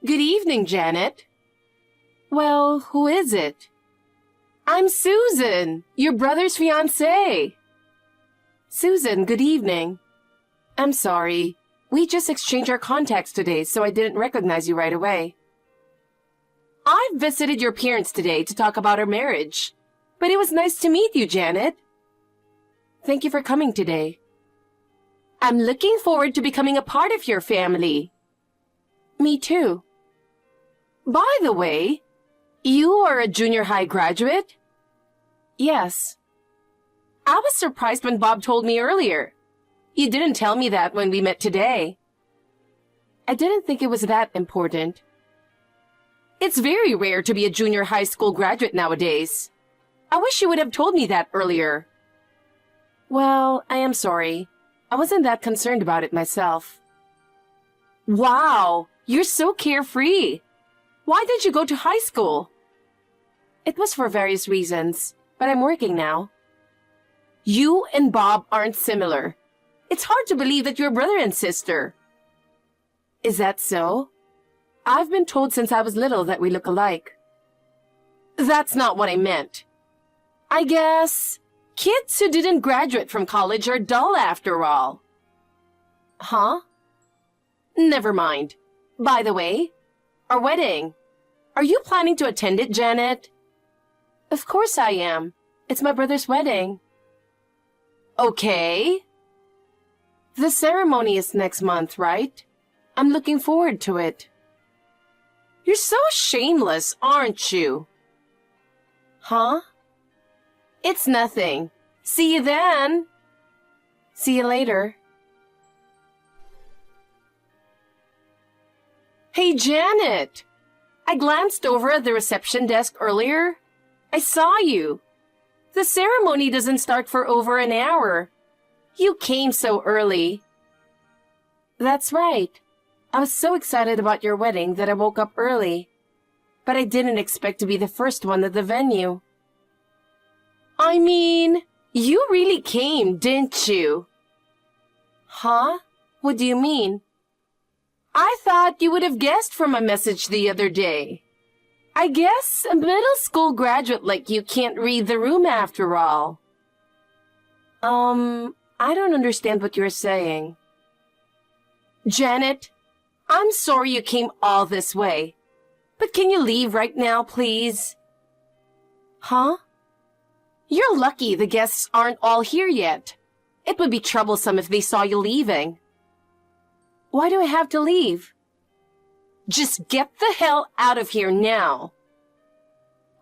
Good evening, Janet. Well, who is it? I'm Susan, your brother's fiancé. Susan, good evening. I'm sorry. We just exchanged our contacts today, so I didn't recognize you right away. I visited your parents today to talk about our marriage, but it was nice to meet you, Janet. Thank you for coming today. I'm looking forward to becoming a part of your family. Me too. By the way, you are a junior high graduate? Yes. I was surprised when Bob told me earlier. You didn't tell me that when we met today. I didn't think it was that important. It's very rare to be a junior high school graduate nowadays. I wish you would have told me that earlier. Well, I am sorry. I wasn't that concerned about it myself. Wow, you're so carefree. Why did you go to high school? It was for various reasons, but I'm working now. You and Bob aren't similar. It's hard to believe that you're brother and sister. Is that so? I've been told since I was little that we look alike. That's not what I meant. I guess kids who didn't graduate from college are dull after all. Huh? Never mind. By the way, our wedding. Are you planning to attend it, Janet? Of course I am. It's my brother's wedding. Okay. The ceremony is next month, right? I'm looking forward to it. You're so shameless, aren't you? Huh? It's nothing. See you then. See you later. Hey, Janet. I glanced over at the reception desk earlier. I saw you. The ceremony doesn't start for over an hour. You came so early. That's right. I was so excited about your wedding that I woke up early. But I didn't expect to be the first one at the venue. I mean, you really came, didn't you? Huh? What do you mean? I thought you would have guessed from my message the other day. I guess a middle school graduate like you can't read the room after all. I don't understand what you're saying. Janet, I'm sorry you came all this way, but can you leave right now, please? Huh? You're lucky the guests aren't all here yet. It would be troublesome if they saw you leaving. Why do I have to leave? Just get the hell out of here now.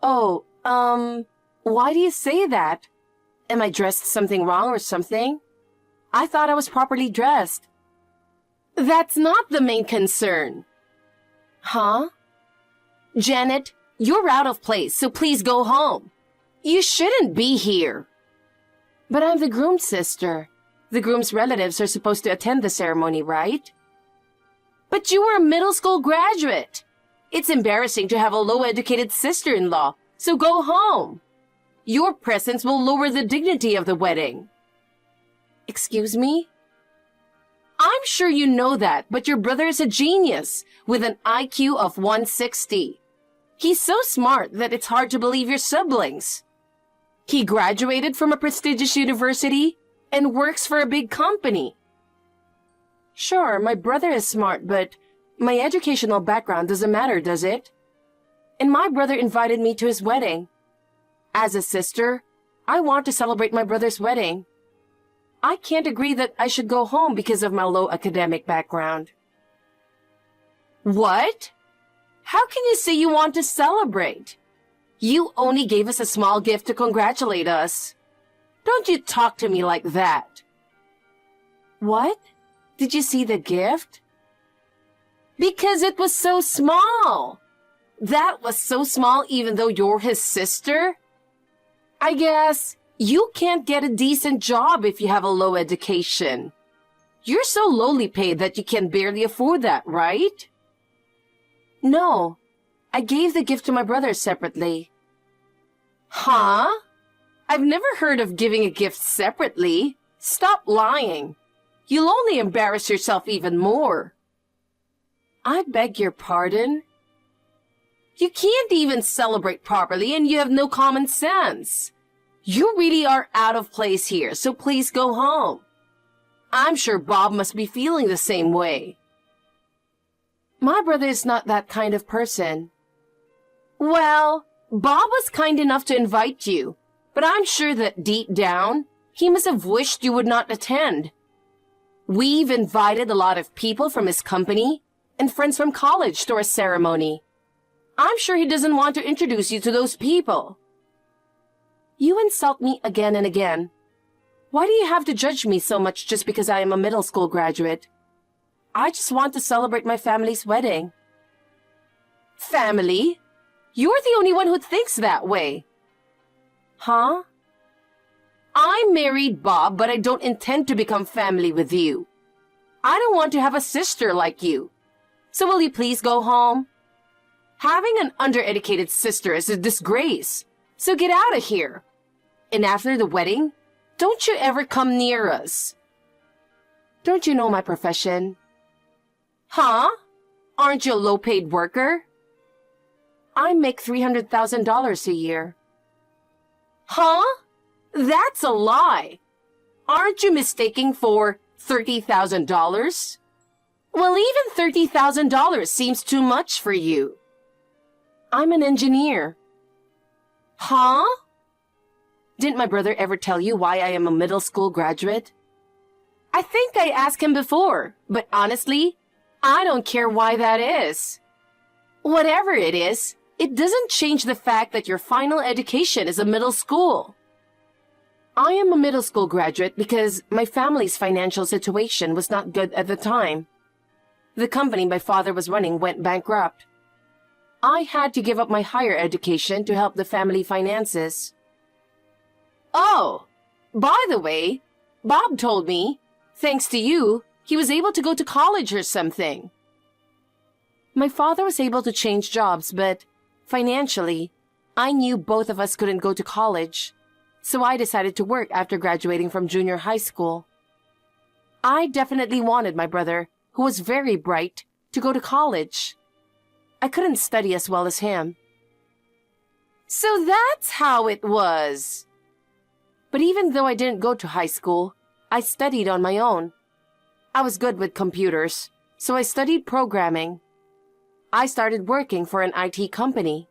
Oh, why do you say that? Am I dressed something wrong or something? I thought I was properly dressed. That's not the main concern. Huh? Janet, you're out of place, so please go home. You shouldn't be here. But I'm the groom's sister. The groom's relatives are supposed to attend the ceremony, right? But you were a middle school graduate. It's embarrassing to have a low-educated sister-in-law, so go home. Your presence will lower the dignity of the wedding. Excuse me? I'm sure you know that, but your brother is a genius with an IQ of 160. He's so smart that it's hard to believe you're siblings. He graduated from a prestigious university and works for a big company. Sure, my brother is smart, but my educational background doesn't matter, does it? And my brother invited me to his wedding. As a sister, I want to celebrate my brother's wedding. I can't agree that I should go home because of my low academic background. What? How can you say you want to celebrate? You only gave us a small gift to congratulate us. Don't you talk to me like that. What? Did you see the gift? Because it was so small. That was so small even though you're his sister? I guess you can't get a decent job if you have a low education. You're so lowly paid that you can barely afford that, right? No, I gave the gift to my brother separately. Huh? I've never heard of giving a gift separately. Stop lying. You'll only embarrass yourself even more. I beg your pardon? You can't even celebrate properly and you have no common sense. You really are out of place here, so please go home. I'm sure Bob must be feeling the same way. My brother is not that kind of person. Well, Bob was kind enough to invite you, but I'm sure that deep down, he must have wished you would not attend. We've invited a lot of people from his company and friends from college to our ceremony. I'm sure he doesn't want to introduce you to those people. You insult me again and again. Why do you have to judge me so much just because I am a middle school graduate? I just want to celebrate my family's wedding. Family? You're the only one who thinks that way. Huh? I married Bob, but I don't intend to become family with you. I don't want to have a sister like you. So will you please go home? Having an undereducated sister is a disgrace, so get out of here. And after the wedding, don't you ever come near us. Don't you know my profession? Huh? Aren't you a low-paid worker? I make $300,000 a year. Huh? That's a lie. Aren't you mistaking for $30,000? Well, even $30,000 seems too much for you. I'm an engineer. Huh? Didn't my brother ever tell you why I am a middle school graduate? I think I asked him before, but honestly, I don't care why that is. Whatever it is, it doesn't change the fact that your final education is a middle school. I am a middle school graduate because my family's financial situation was not good at the time. The company my father was running went bankrupt. I had to give up my higher education to help the family finances. Oh, by the way, Bob told me, thanks to you, he was able to go to college or something. My father was able to change jobs, but financially, I knew both of us couldn't go to college, so I decided to work after graduating from junior high school. I definitely wanted my brother, who was very bright, to go to college. I couldn't study as well as him. So that's how it was. But even though I didn't go to high school, I studied on my own. I was good with computers, so I studied programming. I started working for an IT company.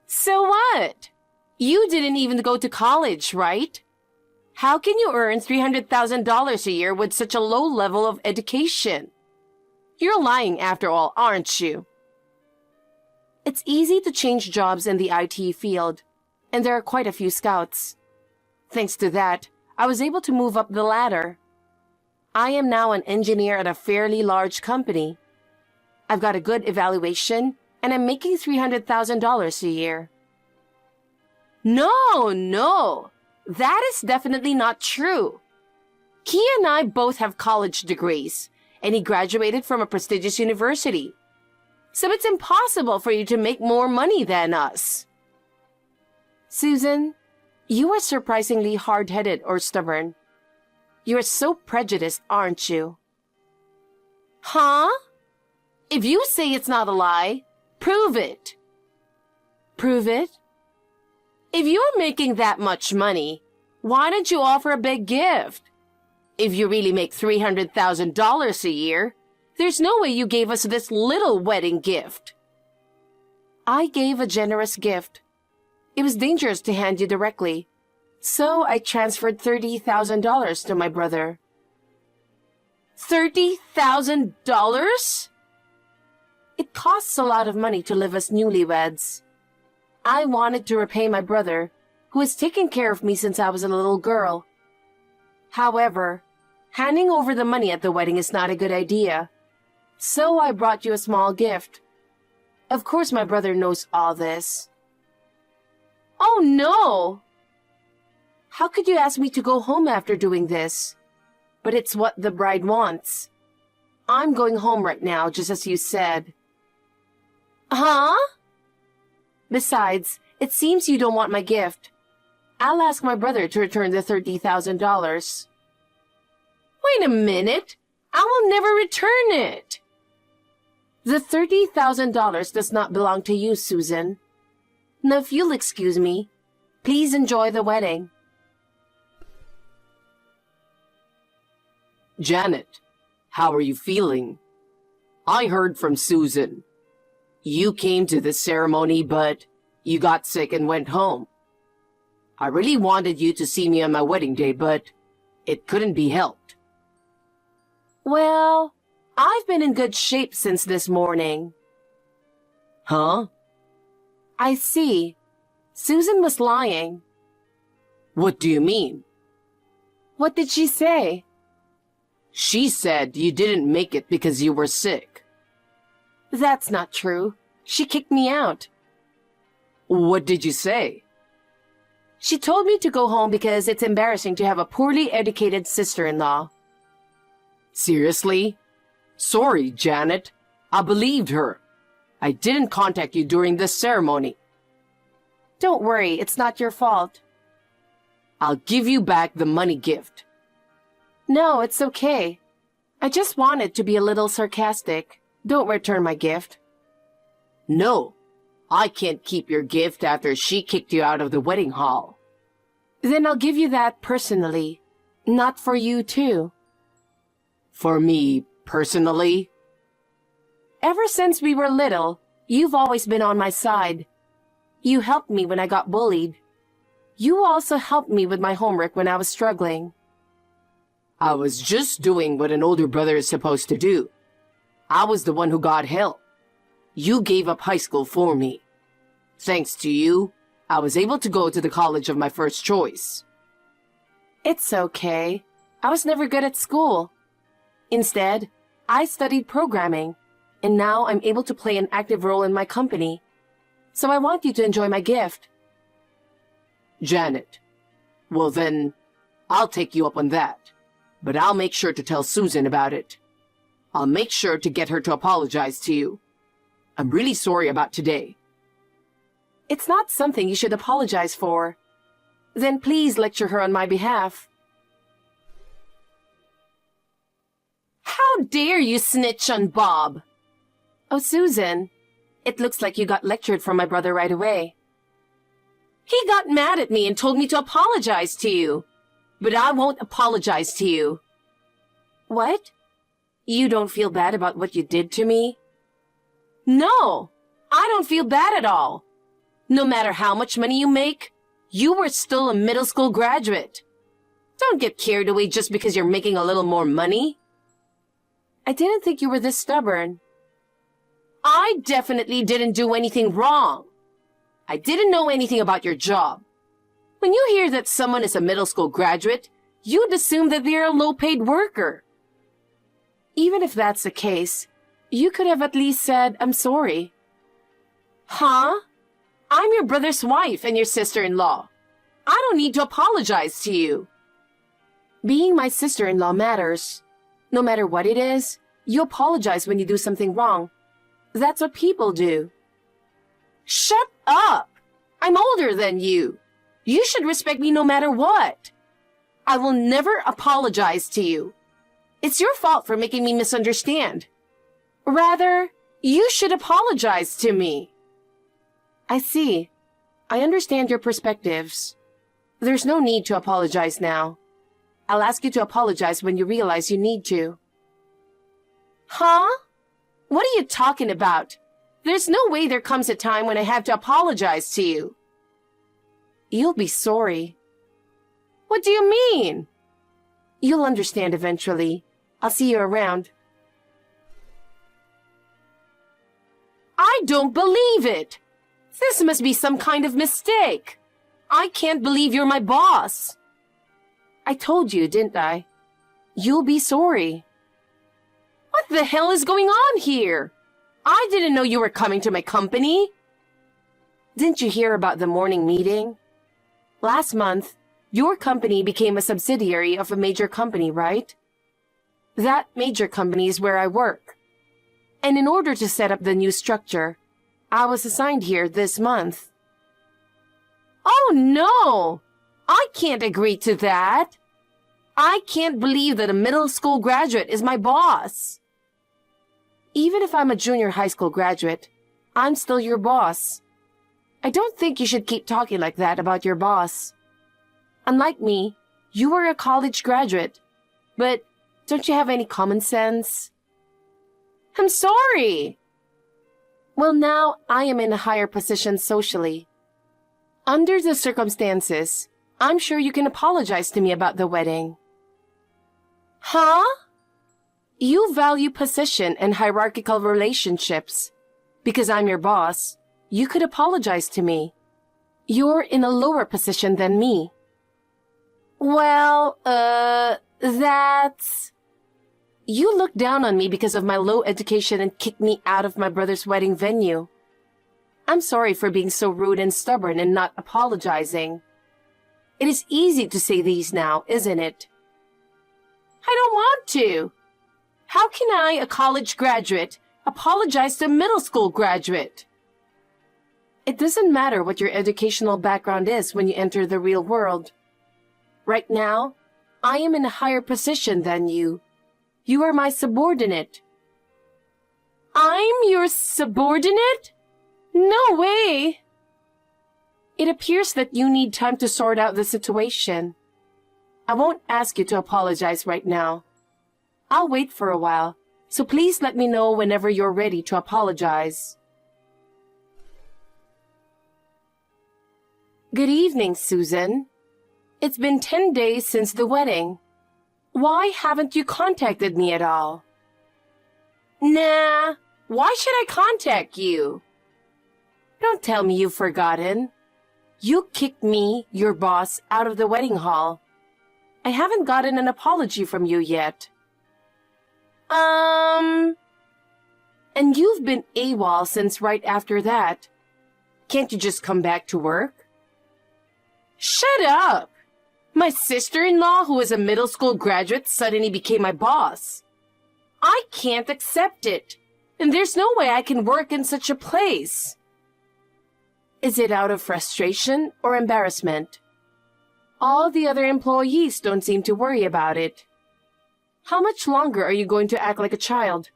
So what? You didn't even go to college, right? How can you earn $300,000 a year with such a low level of education? You're lying after all, aren't you? It's easy to change jobs in the IT field, and there are quite a few scouts. Thanks to that, I was able to move up the ladder. I am now an engineer at a fairly large company. I've got a good evaluation, and I'm making $300,000 a year. No, that is definitely not true. He and I both have college degrees, and he graduated from a prestigious university. So it's impossible for you to make more money than us. Susan, you are surprisingly hard-headed or stubborn. You are so prejudiced, aren't you? Huh? If you say it's not a lie, prove it. Prove it? If you're making that much money, why don't you offer a big gift? If you really make $300,000 a year, there's no way you gave us this little wedding gift. I gave a generous gift. It was dangerous to hand you directly, so I transferred $30,000 to my brother. $30,000? It costs a lot of money to live as newlyweds. I wanted to repay my brother, who has taken care of me since I was a little girl. However, handing over the money at the wedding is not a good idea, so I brought you a small gift. Of course, my brother knows all this. Oh no! How could you ask me to go home after doing this? But it's what the bride wants. I'm going home right now, just as you said. Huh? Besides, it seems you don't want my gift. I'll ask my brother to return the $30,000. Wait a minute. I will never return it. The $30,000 does not belong to you, Susan. Now, if you'll excuse me, please enjoy the wedding. Janet, how are you feeling? I heard from Susan. You came to the ceremony, but you got sick and went home. I really wanted you to see me on my wedding day, but it couldn't be helped. Well, I've been in good shape since this morning. Huh? I see. Susan was lying. What do you mean? What did she say? She said you didn't make it because you were sick. That's not true. She kicked me out. What did you say? She told me to go home because it's embarrassing to have a poorly educated sister-in-law. Seriously? Sorry, Janet. I believed her. I didn't contact you during this ceremony. Don't worry, it's not your fault. I'll give you back the money gift. No, it's okay. I just wanted to be a little sarcastic. Don't return my gift. No, I can't keep your gift after she kicked you out of the wedding hall. Then I'll give you that personally. Not for you, too. For me, personally? Ever since we were little, you've always been on my side. You helped me when I got bullied. You also helped me with my homework when I was struggling. I was just doing what an older brother is supposed to do. I was the one who got help. You gave up high school for me. Thanks to you, I was able to go to the college of my first choice. It's okay. I was never good at school. Instead, I studied programming, and now I'm able to play an active role in my company. So I want you to enjoy my gift. Janet, well then, I'll take you up on that. But I'll make sure to tell Susan about it. I'll make sure to get her to apologize to you. I'm really sorry about today. It's not something you should apologize for. Then please lecture her on my behalf. How dare you snitch on Bob? Oh, Susan, it looks like you got lectured from my brother right away. He got mad at me and told me to apologize to you. But I won't apologize to you. What? You don't feel bad about what you did to me? No, I don't feel bad at all. No matter how much money you make, you were still a middle school graduate. Don't get carried away just because you're making a little more money. I didn't think you were this stubborn. I definitely didn't do anything wrong. I didn't know anything about your job. When you hear that someone is a middle school graduate, you'd assume that they're a low-paid worker. Even if that's the case, you could have at least said, I'm sorry. Huh? I'm your brother's wife and your sister-in-law. I don't need to apologize to you. Being my sister-in-law matters. No matter what it is, you apologize when you do something wrong. That's what people do. Shut up! I'm older than you. You should respect me no matter what. I will never apologize to you. It's your fault for making me misunderstand. Rather, you should apologize to me. I see. I understand your perspectives. There's no need to apologize now. I'll ask you to apologize when you realize you need to. Huh? What are you talking about? There's no way there comes a time when I have to apologize to you. You'll be sorry. What do you mean? You'll understand eventually. I'll see you around. I don't believe it. This must be some kind of mistake. I can't believe you're my boss. I told you, didn't I? You'll be sorry. What the hell is going on here? I didn't know you were coming to my company. Didn't you hear about the morning meeting? Last month, your company became a subsidiary of a major company, right? That major company is where I work. And in order to set up the new structure, I was assigned here this month. Oh no! I can't agree to that. I can't believe that a middle school graduate is my boss. Even if I'm a junior high school graduate, I'm still your boss. I don't think you should keep talking like that about your boss. Unlike me, you were a college graduate, but don't you have any common sense? I'm sorry. Well, now I am in a higher position socially. Under the circumstances, I'm sure you can apologize to me about the wedding. Huh? You value position and hierarchical relationships. Because I'm your boss, you could apologize to me. You're in a lower position than me. Well, that's... You look down on me because of my low education and kicked me out of my brother's wedding venue. I'm sorry for being so rude and stubborn and not apologizing. It is easy to say these now, isn't it? I don't want to. How can I, a college graduate, apologize to a middle school graduate? It doesn't matter what your educational background is when you enter the real world. Right now, I am in a higher position than you. You are my subordinate. I'm your subordinate? No way! It appears that you need time to sort out the situation. I won't ask you to apologize right now. I'll wait for a while, so please let me know whenever you're ready to apologize. Good evening, Susan. It's been 10 days since the wedding. Why haven't you contacted me at all? Nah, why should I contact you? Don't tell me you've forgotten. You kicked me, your boss, out of the wedding hall. I haven't gotten an apology from you yet. And you've been AWOL since right after that. Can't you just come back to work? Shut up! My sister-in-law, who is a middle school graduate, suddenly became my boss. I can't accept it, and there's no way I can work in such a place. Is it out of frustration or embarrassment? All the other employees don't seem to worry about it. How much longer are you going to act like a child?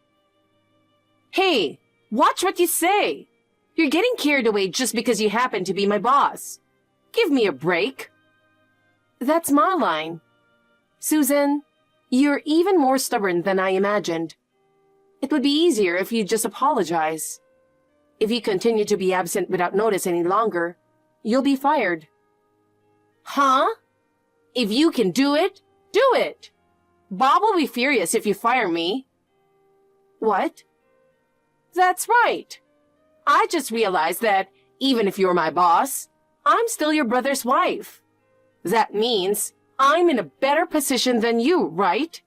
Hey, watch what you say. You're getting carried away just because you happen to be my boss. Give me a break. That's my line. Susan, you're even more stubborn than I imagined. It would be easier if you just apologize. If you continue to be absent without notice any longer, you'll be fired. Huh? If you can do it, do it. Bob will be furious if you fire me. What? That's right. I just realized that even if you're my boss, I'm still your brother's wife. That means I'm in a better position than you, right?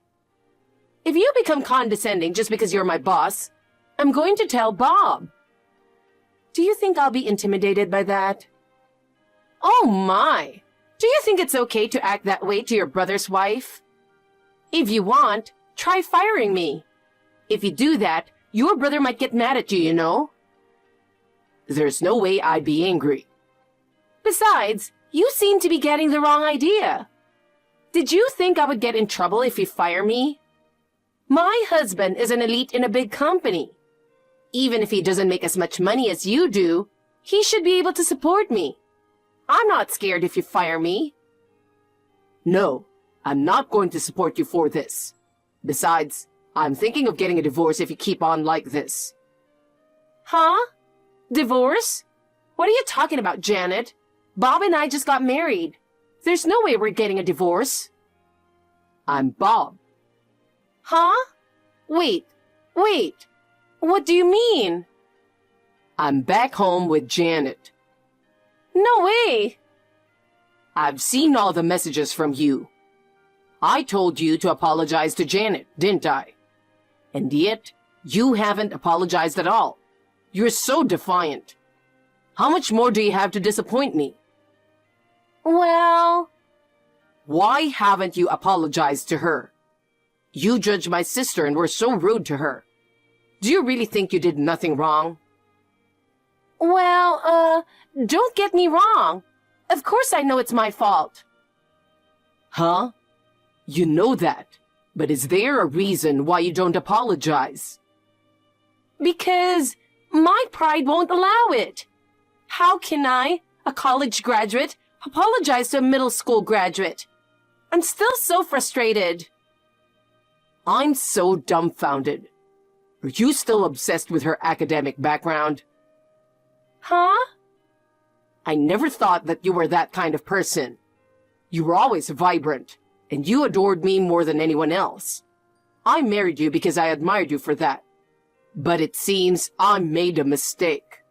If you become condescending just because you're my boss, I'm going to tell Bob. Do you think I'll be intimidated by that? Oh my! Do you think it's okay to act that way to your brother's wife? If you want, try firing me. If you do that, your brother might get mad at you, you know? There's no way I'd be angry. Besides, you seem to be getting the wrong idea. Did you think I would get in trouble if you fire me? My husband is an elite in a big company. Even if he doesn't make as much money as you do, he should be able to support me. I'm not scared if you fire me. No, I'm not going to support you for this. Besides, I'm thinking of getting a divorce if you keep on like this. Huh? Divorce? What are you talking about, Janet? Bob and I just got married. There's no way we're getting a divorce. I'm Bob. Huh? Wait. What do you mean? I'm back home with Janet. No way. I've seen all the messages from you. I told you to apologize to Janet, didn't I? And yet, you haven't apologized at all. You're so defiant. How much more do you have to disappoint me? Well... Why haven't you apologized to her? You judged my sister and were so rude to her. Do you really think you did nothing wrong? Well, don't get me wrong. Of course I know it's my fault. Huh? You know that, but is there a reason why you don't apologize? Because my pride won't allow it. How can I, a college graduate, apologize to a middle school graduate? I'm still so frustrated. I'm so dumbfounded. Are you still obsessed with her academic background? Huh? I never thought that you were that kind of person. You were always vibrant, and you adored me more than anyone else. I married you because I admired you for that. But it seems I made a mistake.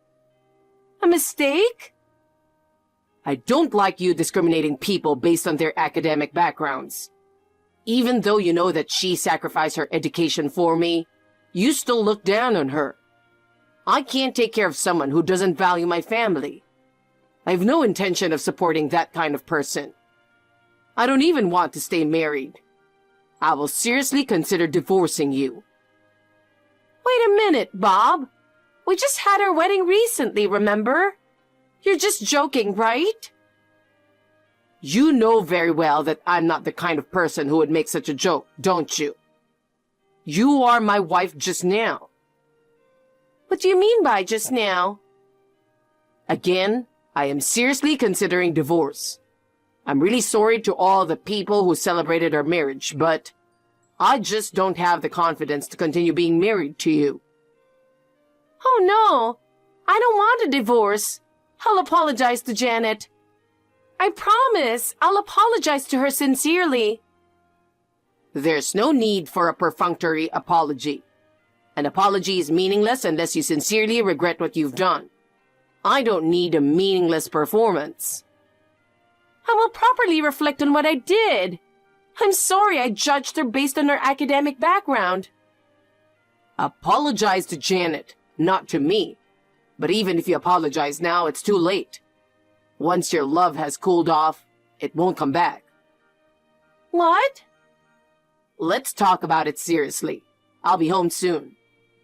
A mistake? I don't like you discriminating people based on their academic backgrounds. Even though you know that she sacrificed her education for me, you still look down on her. I can't take care of someone who doesn't value my family. I have no intention of supporting that kind of person. I don't even want to stay married. I will seriously consider divorcing you. Wait a minute, Bob. We just had our wedding recently, remember? You're just joking, right? You know very well that I'm not the kind of person who would make such a joke, don't you? You are my wife just now. What do you mean by just now? Again, I am seriously considering divorce. I'm really sorry to all the people who celebrated our marriage, but I just don't have the confidence to continue being married to you. Oh no, I don't want a divorce. I'll apologize to Janet. I promise I'll apologize to her sincerely. There's no need for a perfunctory apology. An apology is meaningless unless you sincerely regret what you've done. I don't need a meaningless performance. I will properly reflect on what I did. I'm sorry I judged her based on her academic background. Apologize to Janet, not to me. But even if you apologize now, it's too late. Once your love has cooled off, it won't come back. What? Let's talk about it seriously. I'll be home soon.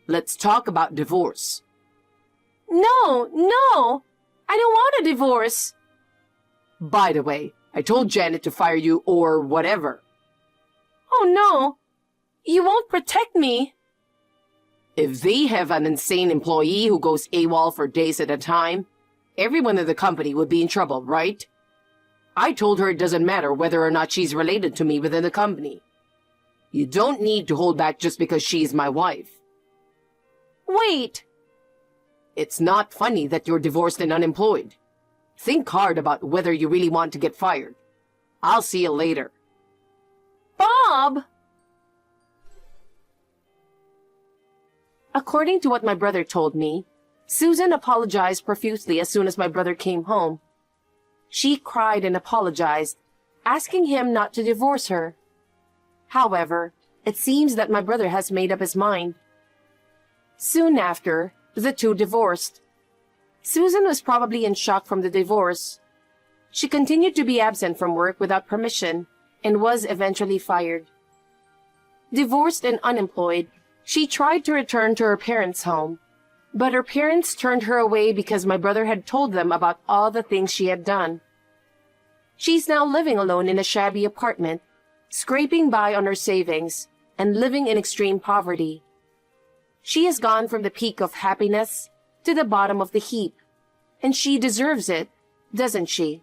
Let's talk about divorce. No, no. I don't want a divorce. By the way, I told Janet to fire you or whatever. Oh no. You won't protect me. If they have an insane employee who goes AWOL for days at a time, everyone in the company would be in trouble, right? I told her it doesn't matter whether or not she's related to me within the company. You don't need to hold back just because she's my wife. Wait. It's not funny that you're divorced and unemployed. Think hard about whether you really want to get fired. I'll see you later. Bob! According to what my brother told me, Susan apologized profusely as soon as my brother came home. She cried and apologized, asking him not to divorce her. However, it seems that my brother has made up his mind. Soon after, the two divorced. Susan was probably in shock from the divorce. She continued to be absent from work without permission and was eventually fired. Divorced and unemployed, she tried to return to her parents' home, but her parents turned her away because my brother had told them about all the things she had done. She's now living alone in a shabby apartment, scraping by on her savings, and living in extreme poverty. She has gone from the peak of happiness to the bottom of the heap, and she deserves it, doesn't she?